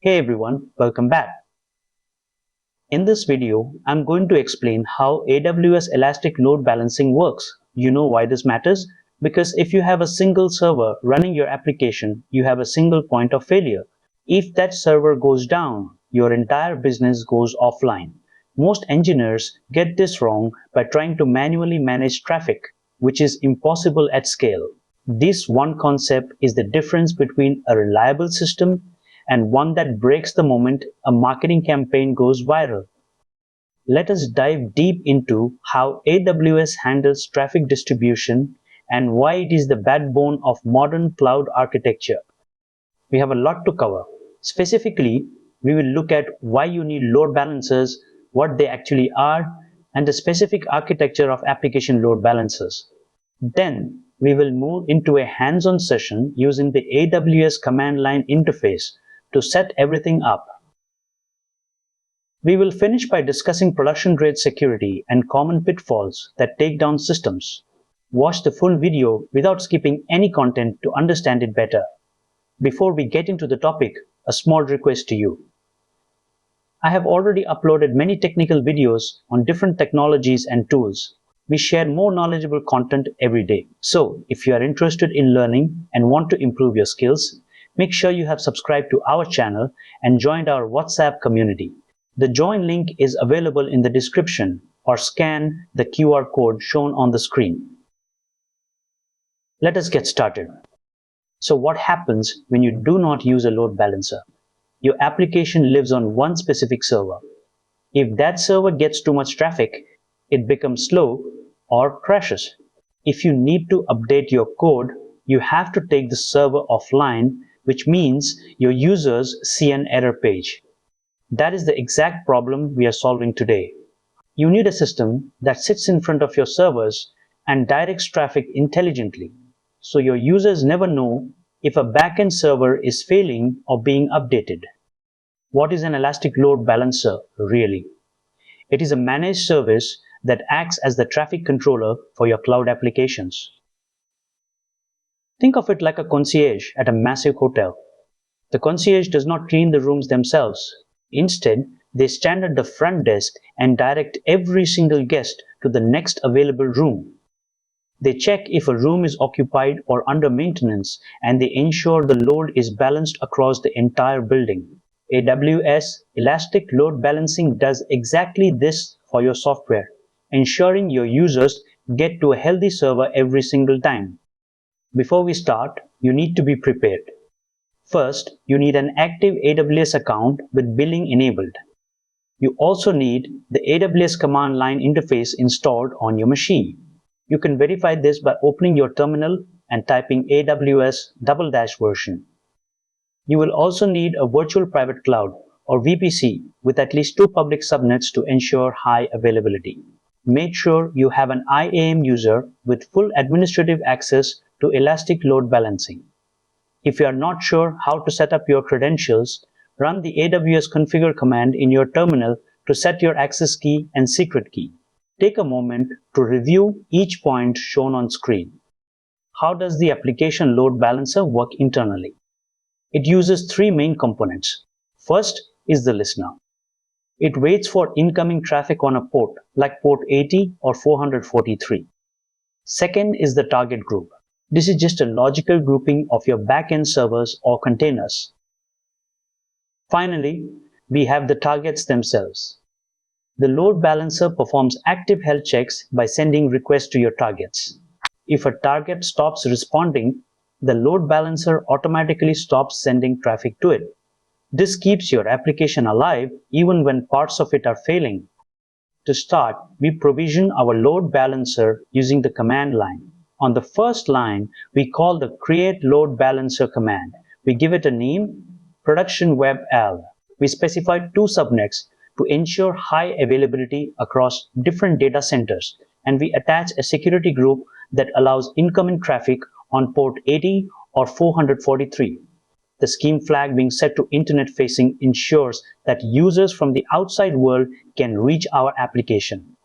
Hey everyone, welcome back. In this video, I'm going to explain how AWS Elastic Load Balancing works. You know why this matters? Because if you have a single server running your application, you have a single point of failure. If that server goes down, your entire business goes offline. Most engineers get this wrong by trying to manually manage traffic, which is impossible at scale. This one concept is the difference between a reliable system and one that breaks the moment a marketing campaign goes viral. Let us dive deep into how AWS handles traffic distribution and why it is the backbone of modern cloud architecture. We have a lot to cover. Specifically, we will look at why you need load balancers, what they actually are, and the specific architecture of application load balancers. Then, we will move into a hands-on session using the AWS command line interface to set everything up. We will finish by discussing production-grade security and common pitfalls that take down systems. Watch the full video without skipping any content to understand it better. Before we get into the topic, a small request to you. I have already uploaded many technical videos on different technologies and tools. We share more knowledgeable content every day. So, if you are interested in learning and want to improve your skills, make sure you have subscribed to our channel and joined our WhatsApp community. The join link is available in the description or scan the QR code shown on the screen. Let us get started. So what happens when you do not use a load balancer? Your application lives on one specific server. If that server gets too much traffic, it becomes slow or crashes. If you need to update your code, you have to take the server offline, which means your users see an error page. That is the exact problem we are solving today. You need a system that sits in front of your servers and directs traffic intelligently, so your users never know if a backend server is failing or being updated. What is an Elastic Load Balancer really? It is a managed service that acts as the traffic controller for your cloud applications. Think of it like a concierge at a massive hotel. The concierge does not clean the rooms themselves. Instead, they stand at the front desk and direct every single guest to the next available room. They check if a room is occupied or under maintenance, and they ensure the load is balanced across the entire building. AWS Elastic Load Balancing does exactly this for your software, ensuring your users get to a healthy server every single time. Before we start, you need to be prepared. First, you need an active AWS account with billing enabled. You also need the AWS command line interface installed on your machine. You can verify this by opening your terminal and typing AWS version. You will also need a virtual private cloud or VPC with at least 2 public subnets to ensure high availability. Make sure you have an IAM user with full administrative access to Elastic Load Balancing. If you are not sure how to set up your credentials, run the AWS configure command in your terminal to set your access key and secret key. Take a moment to review each point shown on screen. How does the application load balancer work internally? It uses 3 main components. First is the listener. It waits for incoming traffic on a port like port 80 or 443. Second is the target group. This is just a logical grouping of your backend servers or containers. Finally, we have the targets themselves. The load balancer performs active health checks by sending requests to your targets. If a target stops responding, the load balancer automatically stops sending traffic to it. This keeps your application alive even when parts of it are failing. To start, we provision our load balancer using the command line. On the first line, we call the create load balancer command. We give it a name, production web al. We specify 2 subnets to ensure high availability across different data centers, and we attach a security group that allows incoming traffic on port 80 or 443. The scheme flag being set to internet facing ensures that users from the outside world can reach our application.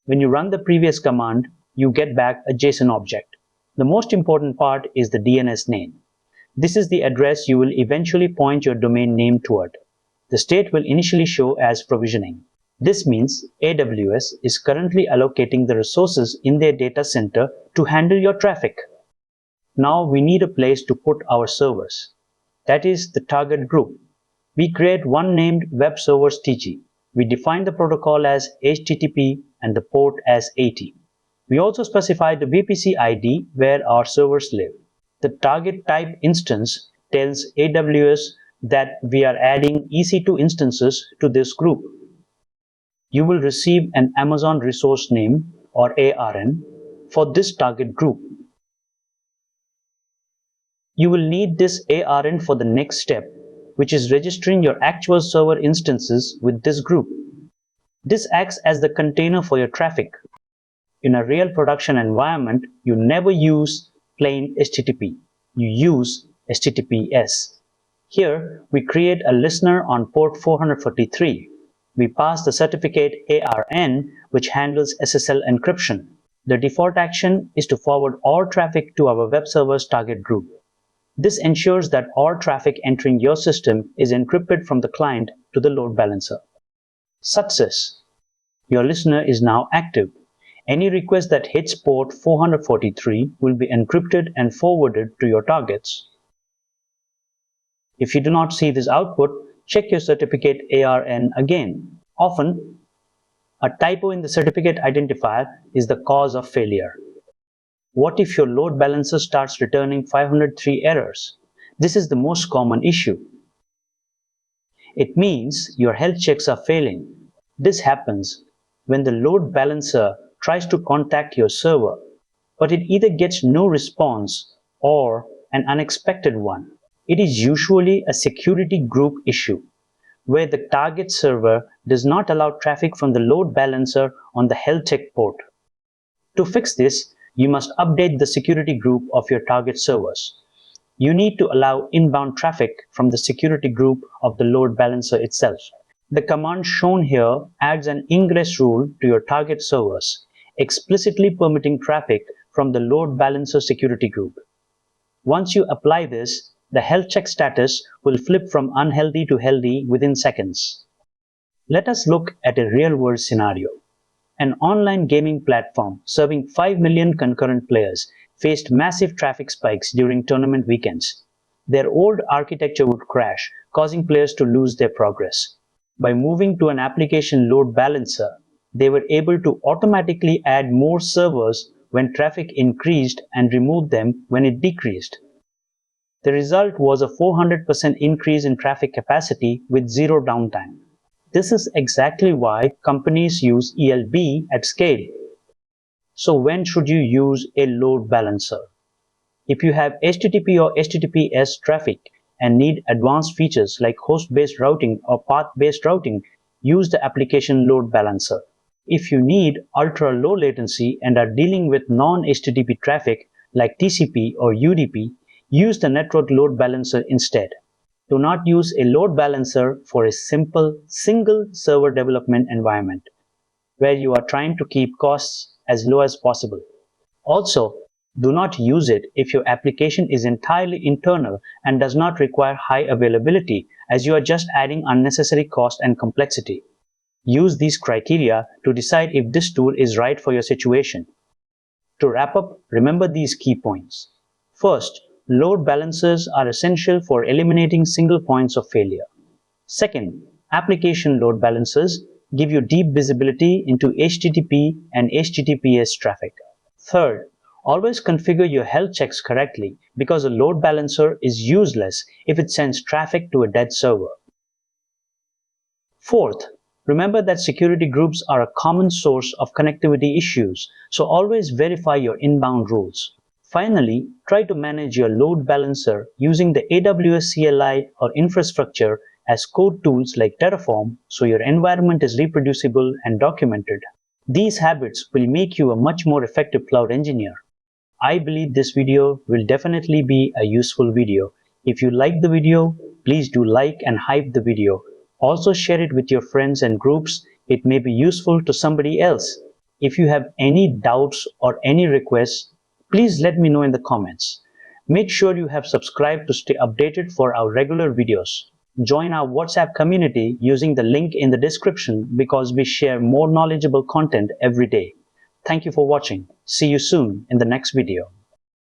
When you run the previous command, you get back a JSON object. The most important part is the DNS name. This is the address you will eventually point your domain name toward. The state will initially show as provisioning. This means AWS is currently allocating the resources in their data center to handle your traffic. Now we need a place to put our servers. That is the target group. We create one named Web Servers TG. We define the protocol as HTTP and the port as 80. We also specify the VPC ID where our servers live. The target type instance tells AWS that we are adding EC2 instances to this group. You will receive an Amazon resource name or ARN for this target group. You will need this ARN for the next step, which is registering your actual server instances with this group. This acts as the container for your traffic. In a real production environment, you never use plain HTTP. You use HTTPS. Here, we create a listener on port 443. We pass the certificate ARN, which handles SSL encryption. The default action is to forward all traffic to our web server's target group. This ensures that all traffic entering your system is encrypted from the client to the load balancer. Success! Your listener is now active. Any request that hits port 443 will be encrypted and forwarded to your targets. If you do not see this output, check your certificate ARN again. Often, a typo in the certificate identifier is the cause of failure. What if your load balancer starts returning 503 errors? This is the most common issue. It means your health checks are failing. This happens when the load balancer tries to contact your server, but it either gets no response or an unexpected one. It is usually a security group issue, where the target server does not allow traffic from the load balancer on the health check port. To fix this, you must update the security group of your target servers. You need to allow inbound traffic from the security group of the load balancer itself. The command shown here adds an ingress rule to your target servers, explicitly permitting traffic from the load balancer security group. Once you apply this, the health check status will flip from unhealthy to healthy within seconds. Let us look at a real-world scenario. An online gaming platform serving 5 million concurrent players faced massive traffic spikes during tournament weekends. Their old architecture would crash, causing players to lose their progress. By moving to an application load balancer, they were able to automatically add more servers when traffic increased and remove them when it decreased. The result was a 400% increase in traffic capacity with zero downtime. This is exactly why companies use ELB at scale. So when should you use a load balancer? If you have HTTP or HTTPS traffic and need advanced features like host-based routing or path-based routing, use the application load balancer. If you need ultra-low latency and are dealing with non-HTTP traffic like TCP or UDP, use the network load balancer instead. Do not use a load balancer for a simple single server development environment where you are trying to keep costs as low as possible. Also, do not use it if your application is entirely internal and does not require high availability, as you are just adding unnecessary cost and complexity. Use these criteria to decide if this tool is right for your situation. To wrap up, remember these key points. First, load balancers are essential for eliminating single points of failure. Second, application load balancers give you deep visibility into HTTP and HTTPS traffic. Third, always configure your health checks correctly because a load balancer is useless if it sends traffic to a dead server. Fourth, remember that security groups are a common source of connectivity issues, so always verify your inbound rules. Finally, try to manage your load balancer using the AWS CLI or infrastructure as code tools like Terraform so your environment is reproducible and documented. These habits will make you a much more effective cloud engineer. I believe this video will definitely be a useful video. If you like the video, please do like and hype the video. Also share it with your friends and groups. It may be useful to somebody else. If you have any doubts or any requests, please let me know in the comments. Make sure you have subscribed to stay updated for our regular videos. Join our WhatsApp community using the link in the description because we share more knowledgeable content every day. Thank you for watching. See you soon in the next video.